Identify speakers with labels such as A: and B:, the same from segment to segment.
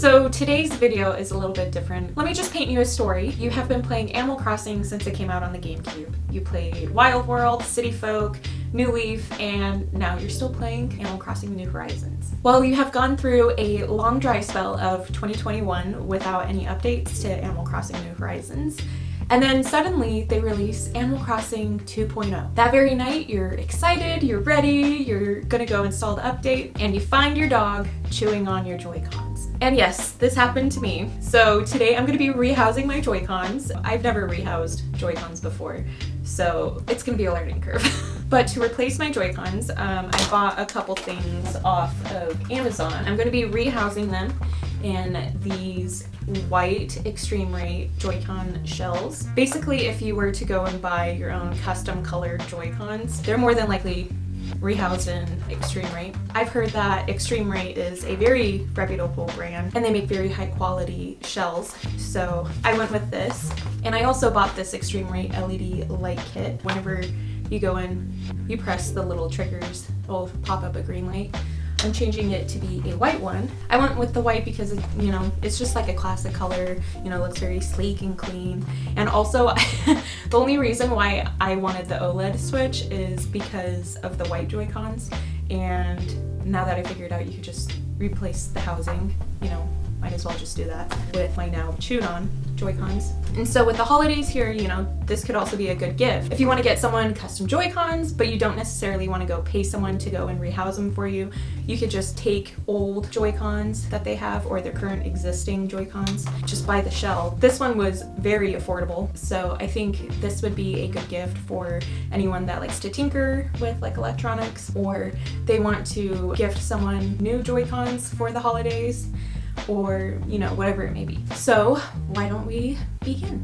A: So today's video is a little bit different. Let me just paint you a story. You have been playing Animal Crossing since it came out on the GameCube. You played Wild World, City Folk, New Leaf, and now you're still playing Animal Crossing New Horizons. Well, you have gone through a long dry spell of 2021 without any updates to Animal Crossing New Horizons. And then suddenly they release Animal Crossing 2.0. That very night, you're excited, you're ready, you're gonna go install the update, and you find your dog chewing on your Joy-Cons. And yes, this happened to me. So today I'm gonna be rehousing my Joy-Cons. I've never rehoused Joy-Cons before, so it's gonna be a learning curve. But to replace my Joy-Cons, I bought a couple things off of Amazon. I'm gonna be rehousing them in these white Extremerate Joy-Con shells. Basically, if you were to go and buy your own custom colored Joy-Cons, they're more than likely rehoused in Extremerate. I've heard that Extremerate is a very reputable brand and they make very high quality shells. So I went with this, and I also bought this Extremerate LED light kit. Whenever you go in, you press the little triggers, it'll pop up a green light. I'm changing it to be a white one. I went with the white because, it's just like a classic color, looks very sleek and clean. And also, the only reason why I wanted the OLED switch is because of the white Joy-Cons. And now that I figured out you could just replace the housing, might as well just do that with my now chewed on Joy-Cons. And so with the holidays here, this could also be a good gift. If you want to get someone custom Joy-Cons, but you don't necessarily want to go pay someone to go and rehouse them for you, you could just take old Joy-Cons that they have or their current existing Joy-Cons, just buy the shell. This one was very affordable, so I think this would be a good gift for anyone that likes to tinker with like electronics, or they want to gift someone new Joy-Cons for the holidays, or whatever it may be. So why don't we begin?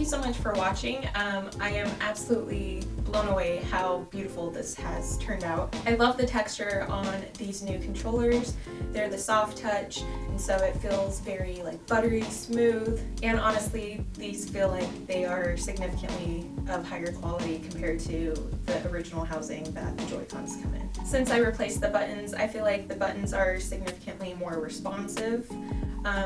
A: you so much for watching. I am absolutely blown away how beautiful this has turned out. I love the texture on these new controllers. They're the soft touch, and so it feels very like buttery smooth, and honestly these feel like they are significantly of higher quality compared to the original housing that the Joy-Cons come in. Since I replaced the buttons, I feel like the buttons are significantly more responsive.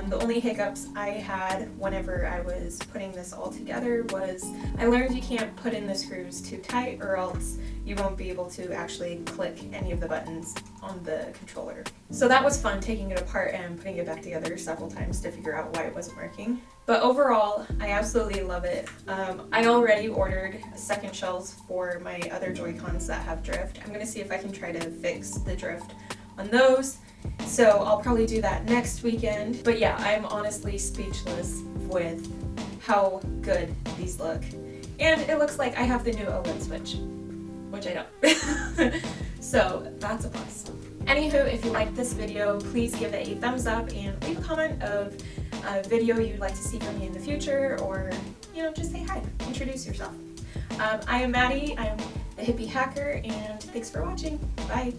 A: The only hiccups I had whenever I was putting this all together was I learned you can't put in the screws too tight or else you won't be able to actually click any of the buttons on the controller. So that was fun, taking it apart and putting it back together several times to figure out why it wasn't working. But overall, I absolutely love it. I already ordered second shells for my other Joy-Cons that have drift. I'm gonna see if I can try to fix the drift on those. So I'll probably do that next weekend. But yeah, I'm honestly speechless with how good these look. And it looks like I have the new OLED switch, which I don't. So that's a plus. Anywho, if you liked this video, please give it a thumbs up and leave a comment of a video you'd like to see from me in the future, or, you know, just say hi, introduce yourself. I am Maddie, I'm the Hippie Hacker, and thanks for watching. Bye.